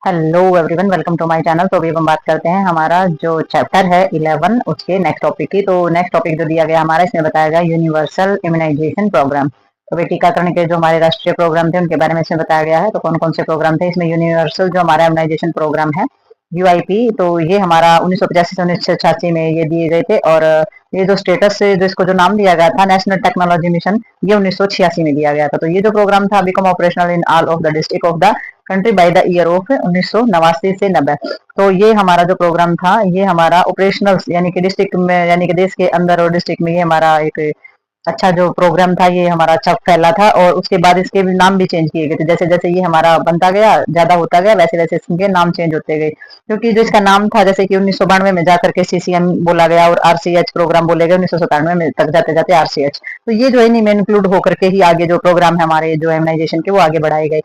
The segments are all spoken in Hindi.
Hello everyone, welcome to my channel. तो अभी हम बात करते हैं हमारा जो चैप्टर है 11 उसके नेक्स्ट टॉपिक की। तो नेक्स्ट टॉपिक जो दिया गया हमारा, इसमें बताया गया यूनिवर्सल इम्यूनाइजेशन प्रोग्राम। तो भाई टीकाकरण के जो हमारे राष्ट्रीय प्रोग्राम थे उनके बारे में इसमें बताया गया है। तो कौन कौन से प्रोग्राम थे इसमें। यूनिवर्सल जो हमारा इम्यूनाइजेशन प्रोग्राम है यूआईपी, तो ये हमारा 1985 से 1986 में ये दिए गए थे। और ये जो स्टेटस से जो इसको जो नाम दिया गया था नेशनल टेक्नोलॉजी मिशन, ये 1986 में दिया गया था। तो ये जो प्रोग्राम था become operational in all of the district of the country by the year of 1989 से 90। तो ये हमारा जो प्रोग्राम था ये हमारा ऑपरेशनल यानी कि डिस्ट्रिक्ट में यानी कि देश के अंदर और डिस्ट्रिक्ट में ये हमारा एक अच्छा जो प्रोग्राम था, ये हमारा अच्छा फैला था। और उसके बाद इसके भी नाम भी चेंज किए गए थे। जैसे जैसे ये हमारा बनता गया, ज्यादा होता गया, वैसे वैसे इसके नाम चेंज होते गए। क्योंकि जो इसका नाम था, जैसे कि 1992 में जाकर के सीसीएम बोला गया और आरसीएच प्रोग्राम बोले गए 1997 में तक जाते जाते आरसीएच। तो ये जो है इन्हीं में इंक्लूड होकर के ही आगे जो प्रोग्राम है हमारे जो इम्यूनाइजेशन के वो आगे बढ़ाए गए।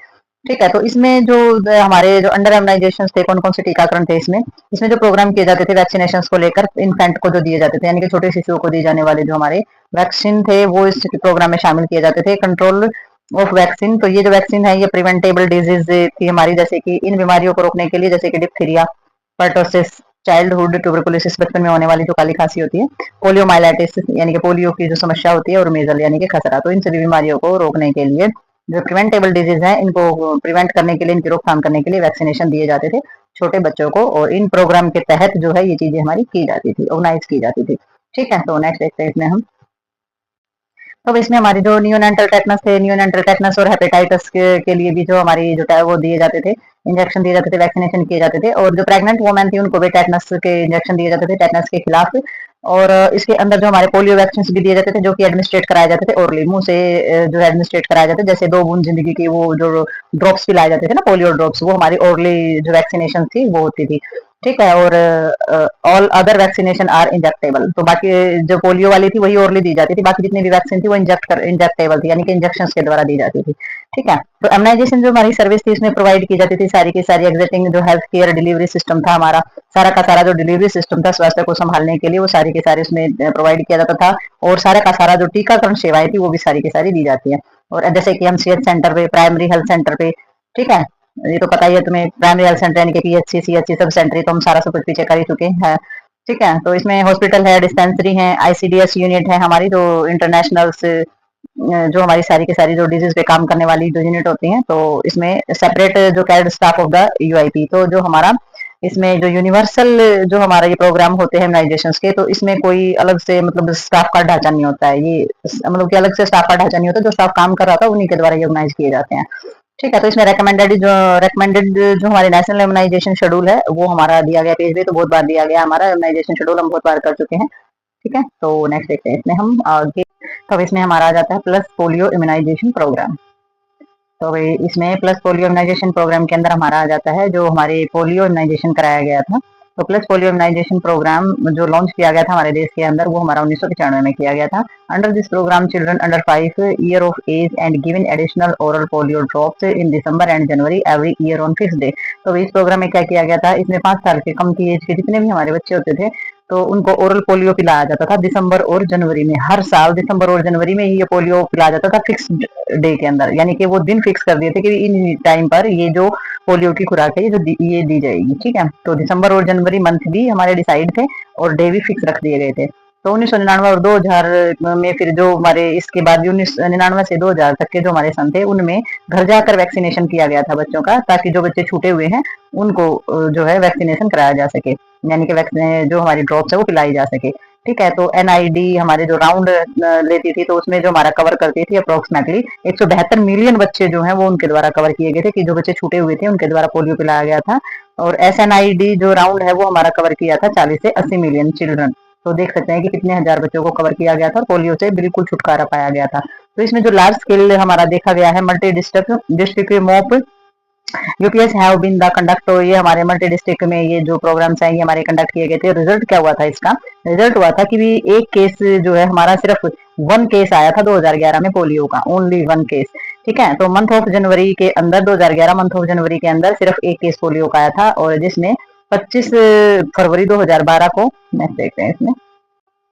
ठीक है। तो इसमें जो हमारे जो अंडर इम्यूनाइजेशन थे, कौन कौन से टीकाकरण थे इसमें। इसमें जो प्रोग्राम किए जाते थे वैक्सीनेशन को लेकर इन्फेंट को जो दिए जाते थे, यानी कि छोटे शिशुओं को दिए जाने वाले जो हमारे वैक्सीन थे वो इस प्रोग्राम में शामिल किए जाते थे। कंट्रोल ऑफ वैक्सीन, तो ये जो वैक्सीन है ये प्रिवेंटेबल डिजीज थी हमारी, जैसे कि इन बीमारियों को रोकने के लिए, जैसे कि डिप्थीरिया, पर्टोसिस, चाइल्डहुड ट्यूबरकुलोसिस, बचपन में होने वाली जो काली खांसी होती है, पोलियो माइलाइटिस यानी कि पोलियो की जो समस्या होती है, और मेजल यानी कि खसरा। तो इन सभी बीमारियों को रोकने के लिए जो प्रिवेंटेबल डिजीज है इनको प्रिवेंट करने के लिए, इनकी रोकथाम करने के लिए वैक्सीनेशन दिए जाते थे छोटे बच्चों को। और इन प्रोग्राम के तहत जो है ये चीजें हमारी की जाती थी, ऑर्गेनाइज की जाती थी। ठीक है। तो नेक्स्ट देखते हैं इसमें हम। तो इसमें हमारी जो नियोनेंटल टेटनस थे, नियोनेंटल टेटनस और हेपेटाइटिस के लिए भी जो हमारी जो है वो दिए जाते थे, इंजेक्शन दिए जाते थे, वैक्सीनेशन किए जाते थे। और जो प्रेग्नेंट वुमेन थी उनको भी टेटनस के इंजेक्शन दिए जाते थे टेटनस के खिलाफ। और इसके अंदर जो हमारे पोलियो वैक्सीन भी दिए जाते थे, जो कि एडमिनिस्ट्रेट कराए जाते थे ओरली, मुंह से जो है एडमिनिस्ट्रेट कराए जाते थे। जैसे 2 बूंद जिंदगी की वो जो ड्रॉप्स पिलाए जाते थे ना, पोलियो ड्रॉप्स, वो हमारी ओरली जो वैक्सीनेशन थी वो होती थी। ठीक है। और all other vaccination are injectable, तो बाकी जो पोलियो वाली थी वही ओरली दी जाती थी, बाकी जितनी भी वैक्सीन थी वो इंजेक्टेबल थी, यानी कि इंजेक्शन के द्वारा दी जाती थी। ठीक है। तो इम्यूनाइजेशन जो हमारी सर्विस थी इसमें प्रोवाइड की जाती थी सारी की सारी एग्जिस्टिंग जो हेल्थ केयर डिलीवरी सिस्टम था हमारा, सारा का सारा जो डिलीवरी सिस्टम था स्वास्थ्य को संभालने के लिए, वो सारी के सारी उसमें प्रोवाइड किया जाता था। और सारा का सारा जो टीकाकरण सेवाएं थी वो भी सारी की सारी दी जाती है। और जैसे कि हम सीएच सेंटर पे, प्राइमरी हेल्थ सेंटर पे, ठीक है, ये तो पता ही है तुम्हें, प्राइमरी हेल्थ सेंटर यानी कि पीएचसी, सीएचसी, सब सेंटर, तो हम सारा सब कुछ पीछे कर ही चुके हैं। ठीक है। तो इसमें हॉस्पिटल है, डिस्पेंसरी है, आईसीडीएस यूनिट है हमारी, जो इंटरनेशनल जो हमारी सारी की सारी जो डिजीज पे काम करने वाली जो यूनिट होती हैं। तो इसमें सेपरेट जो कैड स्टाफ ऑफ द यूआईपी, तो जो हमारा इसमें जो यूनिवर्सल जो हमारा ये प्रोग्राम होते हैं इम्यूनाइजेशन के, तो इसमें कोई अलग से मतलब स्टाफ का ढांचा नहीं होता है। ये मतलब कि अलग से स्टाफ का ढांचा नहीं होता, जो स्टाफ काम कर रहा था उन्हीं के द्वारा ये ऑर्गेनाइज किए जाते हैं। ठीक है। तो इसमें रेकमेंडेड जो हमारे नेशनल इम्यूनाइजेशन शेड्यूल है वो हमारा दिया गया पेज पे, तो बहुत बार दिया गया हमारा इम्यूनाइजेशन शेड्यूल, हम बहुत बार कर चुके हैं। ठीक है। तो नेक्स्ट देखते हैं इसमें हम आगे। तो अब इसमें हमारा आ जाता है प्लस पोलियो इम्यूनाइजेशन प्रोग्राम। तो भाई इसमें प्लस पोलियो इम्यूनाइजेशन प्रोग्राम के अंदर हमारा आ जाता है जो हमारे पोलियो इम्यूनाइजेशन कराया गया था। तो प्लस पोलियो इम्यूनाइजेशन प्रोग्राम जो लॉन्च किया गया था हमारे देश के अंदर, वो हमारा 1995 में किया गया था। Under this programme children under 5 year of age and given additional oral polio drops in December and January every year on fix day. तो इस प्रोग्राम में क्या किया गया था, इसमें 5 साल के कम की एज के जितने भी हमारे बच्चे होते थे, तो उनको ओरल पोलियो पिलाया जाता था दिसंबर और जनवरी में। हर साल दिसंबर और जनवरी में ही ये पोलियो पिलाया जाता था फिक्स डे के अंदर, यानी कि वो दिन फिक्स कर दिए थे कि इन टाइम पर ये जो पोलियो की खुराक है ये दी जाएगी। ठीक है। तो दिसंबर और जनवरी मंथ भी हमारे डिसाइड थे और डे भी फिक्स रख दिए गए थे। तो 1999 और 2000 में फिर जो हमारे इसके बाद 1999 से 2000 तक के जो हमारे सन थे उनमें घर जाकर वैक्सीनेशन किया गया था बच्चों का, ताकि जो बच्चे छूटे हुए हैं उनको जो है वैक्सीनेशन कराया जा सके, यानी कि जो हमारी ड्रॉप्स है वो पिलाई जा सके। ठीक है। तो एनआईडी हमारे जो राउंड लेती थी, तो उसमें जो हमारा कवर करती थी अप्रोक्सीमेटली 172 मिलियन बच्चे जो हैं वो उनके द्वारा कवर किए गए थे, कि जो बच्चे छूटे हुए थे उनके द्वारा पोलियो पिलाया गया था। और एसएनआईडी जो राउंड है वो हमारा कवर किया था 40 से 80 मिलियन चिल्ड्रन। तो देख सकते हैं कि कितने हजार बच्चों को कवर किया गया था और पोलियो से बिल्कुल छुटकारा पाया गया था। तो इसमें जो लार्ज स्केल हमारा देखा गया है multi district mop ups have been the conduct, तो ये हमारे मल्टी डिस्ट्रिक्ट में ये जो प्रोग्राम्स हैं ये हमारे कंडक्ट किए गए थे। रिजल्ट क्या हुआ था इसका, रिजल्ट हुआ था कि भी एक केस जो है हमारा सिर्फ 1 केस आया था 2011 में पोलियो का, ओनली 1 केस। ठीक है। तो मंथ ऑफ जनवरी के अंदर 2011 मंथ ऑफ जनवरी के अंदर सिर्फ 1 केस पोलियो का आया था, और जिसमें 25 फरवरी 2012 को, नेक्स्ट देखते हैं इसमें।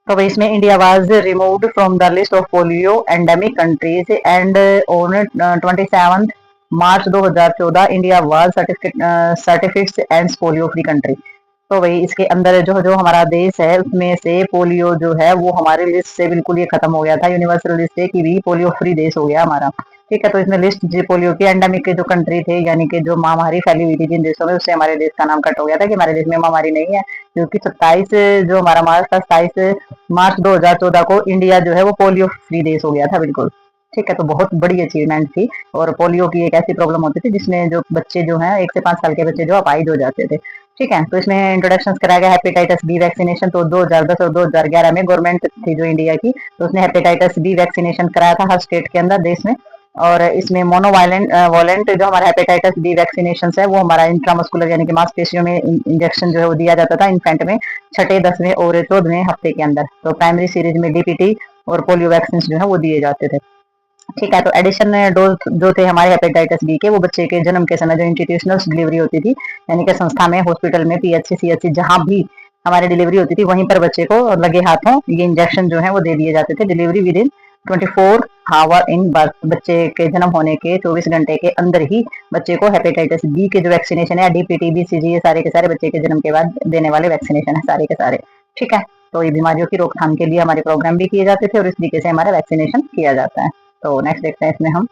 तो इसमें India was removed from the list of polio endemic countries and on 27 March 2014 India was certificate and polio free country. तो वही इसके अंदर जो जो हमारा देश है उसमें से पोलियो जो है वो हमारे लिस्ट से बिल्कुल ये खत्म हो गया था, यूनिवर्सल लिस्ट से कि भी पोलियो फ्री देश हो गया हमारा। ठीक है, तो इसमें लिस्ट जो पोलियो की एंडेमिक के जो कंट्री थे यानी कि जो महामारी फैली हुई थी जिन देशों में, उससे हमारे देश का नाम कट हो गया था कि हमारे देश में महामारी नहीं है, क्योंकि 27 जो हमारा मार्च था 27 मार्च 2014 को इंडिया जो है वो पोलियो फ्री देश हो गया था बिल्कुल। ठीक है, तो बहुत बड़ी अचीवमेंट थी। और पोलियो की एक ऐसी प्रॉब्लम होती थी जिसमें जो बच्चे जो हैं 1 से 5 साल के बच्चे जो अपाहिज हो जाते थे। ठीक है, तो इसमें इंट्रोडक्शन कराया गया हेपेटाइटिस बी वैक्सीनेशन। तो 2010 और 2011 में गवर्नमेंट थी जो इंडिया की, तो उसने हेपेटाइटिस बी वैक्सीनेशन कराया था हर स्टेट के अंदर देश में। और इसमें मोनोवायलेंट वॉलेंट जो हमारा हेपेटाइटिस बी वैक्सीनेशन है वो हमारा इंट्रामस्कुलर यानी कि मांसपेशियों में इंजेक्शन जो है वो दिया जाता था इन्फेंट में 6, 10वें और 14वें हफ्ते के अंदर। तो प्राइमरी सीरीज में डीपीटी और पोलियो वैक्सीन जो है वो दिए जाते थे। ठीक है, तो एडिशन डोज जो थे हमारे हेपेटाइटिस बी के, वो बच्चे के जन्म के समय जो इंस्टीट्यूशनल डिलीवरी होती थी यानी कि संस्था में, हॉस्पिटल में, पीएचसी सीएचसी जहां भी हमारी डिलीवरी होती थी वहीं पर बच्चे को लगे हाथों ये इंजेक्शन जो है वो दे दिए जाते थे। Delivery within 24 hour in birth, बच्चे के जन्म होने के 24 घंटे के अंदर ही बच्चे को हेपेटाइटिस बी के जो वैक्सीनेशन है डीपीटी बीसीजी ये सारे के सारे बच्चे के जन्म के बाद देने वाले वैक्सीनेशन है सारे के सारे। ठीक है, तो ये बीमारियों की रोकथाम के लिए हमारे प्रोग्राम भी किए जाते थे और इस तरीके से हमारा वैक्सीनेशन किया जाता है। तो नेक्स्ट देखते हैं इसमें हम।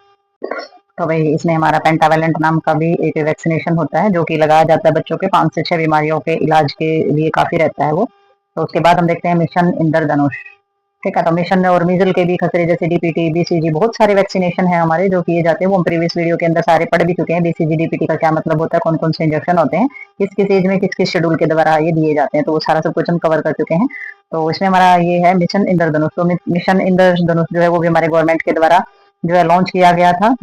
तो भाई इसमें हमारा पेंटावेलेंट नाम का भी एक वैक्सीनेशन होता है जो कि लगाया जाता है बच्चों के 5 से 6 बीमारियों के इलाज के लिए काफी रहता है वो। तो उसके बाद हम देखते हैं मिशन इंद्रधनुष। ठीक है, तो मिशन और मीजल के भी खसरे जैसे डीपीटी बीसीजी बहुत सारे वैक्सीनेशन है हमारे जो किए जाते हैं, वो हम प्रीवियस वीडियो के अंदर सारे पढ़ भी चुके हैं। बीसीजी डीपीटी का क्या मतलब होता है, कौन कौन से इंजेक्शन होते हैं, किस किस एज में किस किस शेड्यूल के द्वारा ये दिए जाते हैं, तो वो सारा सब कुछ हम कवर कर चुके हैं। तो इसमें हमारा ये है मिशन इंद्रधनुष। तो मिशन इंद्रधनुष जो है वो भी हमारे गवर्नमेंट के द्वारा जो है लॉन्च किया गया था।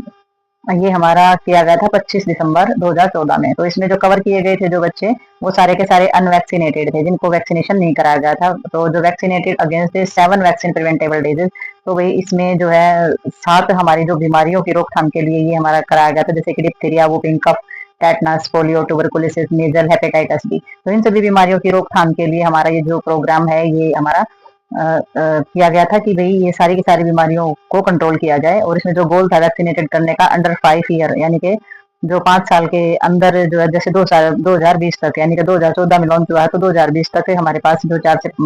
ये हमारा किया गया था 25 दिसंबर 2014 में। तो इसमें जो कवर किए गए थे जो बच्चे वो सारे के सारे अनवैक्सीनेटेड थे जिनको वैक्सीनेशन नहीं कराया गया था। तो जो vaccinated against 7 vaccine preventable disease, तो वही इसमें जो है 7 हमारी जो बीमारियों की रोकथाम के लिए ये हमारा कराया गया था, जैसे कि diphtheria, whooping cough, tetanus, polio, tuberculosis, measle, hepatitis B. तो इन सभी बीमारियों की रोकथाम के लिए हमारा ये जो प्रोग्राम है ये हमारा किया गया था कि भाई ये सारी की सारी बीमारियों को कंट्रोल किया जाए। और इसमें जो गोल था वैक्सीनेटेड करने का अंडर 5 ईयर यानी कि जो 5 साल के अंदर जो है, जैसे 2020 तक यानी कि 2014 में लॉन्च हुआ है तो 2020 तक हमारे पास जो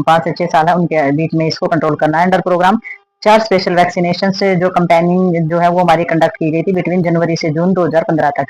5 से 6 साल है उनके बीच में इसको कंट्रोल करना है अंडर प्रोग्राम। 4 स्पेशल वैक्सीनेशन से जो कंपेनिंग जो है वो हमारी कंडक्ट की गई थी बिटवीन जनवरी से जून 2015 तक।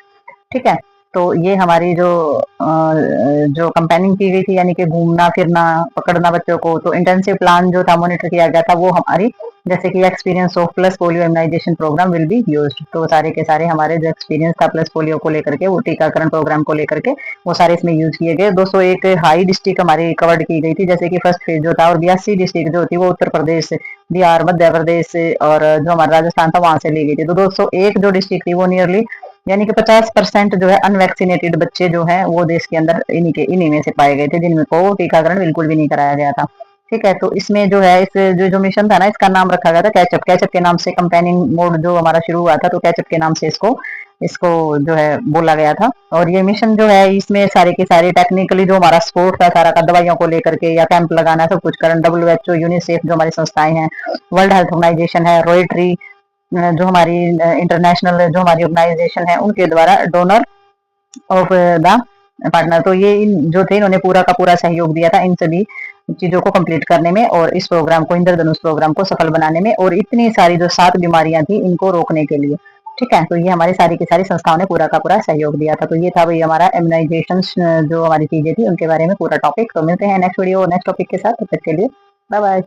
ठीक है, तो ये हमारी जो कंपेनिंग की गई थी यानी कि घूमना फिरना पकड़ना बच्चों को, तो इंटेंसिव प्लान जो था मॉनिटर किया गया था वो हमारी, जैसे कि experience of plus polio immunisation programme will be used. तो सारे के सारे हमारे जो एक्सपीरियंस था प्लस पोलियो को लेकर के, वो टीकाकरण प्रोग्राम को लेकर के वो सारे इसमें यूज किए गए। 201 हाई डिस्ट्रिक्ट हमारी कवर्ड की गई थी, जैसे कि फर्स्ट फेज जो था, और 82 डिस्ट्रिक्ट जो थी वो उत्तर प्रदेश, बिहार, मध्य प्रदेश और जो हमारा राजस्थान था वहां से ली गई थी। तो 201 जो डिस्ट्रिक्ट थी वो नियरली यानी कि 50% जो है अनवैक्सीनेटेड बच्चे जो हैं वो देश के अंदर इन्हीं में से पाए गए थे जिनमें को टीकाकरण बिल्कुल भी नहीं कराया गया था। ठीक है, तो इसमें जो है इस जो मिशन था ना इसका नाम रखा गया था कैचअप। कैचअप के नाम से कंपेनिंग मोड जो हमारा शुरू हुआ था, तो कैचअप के नाम से इसको जो है बोला गया था। और ये मिशन जो है इसमें सारे के सारे टेक्निकली जो हमारा सपोर्ट था सारा का दवाइयों को लेकर के या कैंप लगाना सब कुछ करना, WHO, यूनिसेफ जो हमारी संस्थाएं हैं, वर्ल्ड हेल्थ ऑर्गेनाइजेशन है, रोटरी जो हमारी इंटरनेशनल जो हमारी ऑर्गेनाइजेशन है उनके द्वारा डोनर ऑफ द पार्टनर, तो ये जो थे इन्होंने पूरा का पूरा सहयोग दिया था इन सभी चीजों को कंप्लीट करने में और इस प्रोग्राम को, इंद्रधनुष प्रोग्राम को सफल बनाने में, और इतनी सारी जो 7 बीमारियां थी इनको रोकने के लिए। ठीक है, तो ये हमारी सारी की सारी संस्थाओं ने पूरा का पूरा सहयोग दिया था। तो ये था भाई हमारा इम्यूनाइजेशन जो हमारी चीजें थी उनके बारे में पूरा टॉपिक। तो मिलते हैं नेक्स्ट वीडियो नेक्स्ट टॉपिक के साथ, तब तक के लिए बाय बाय।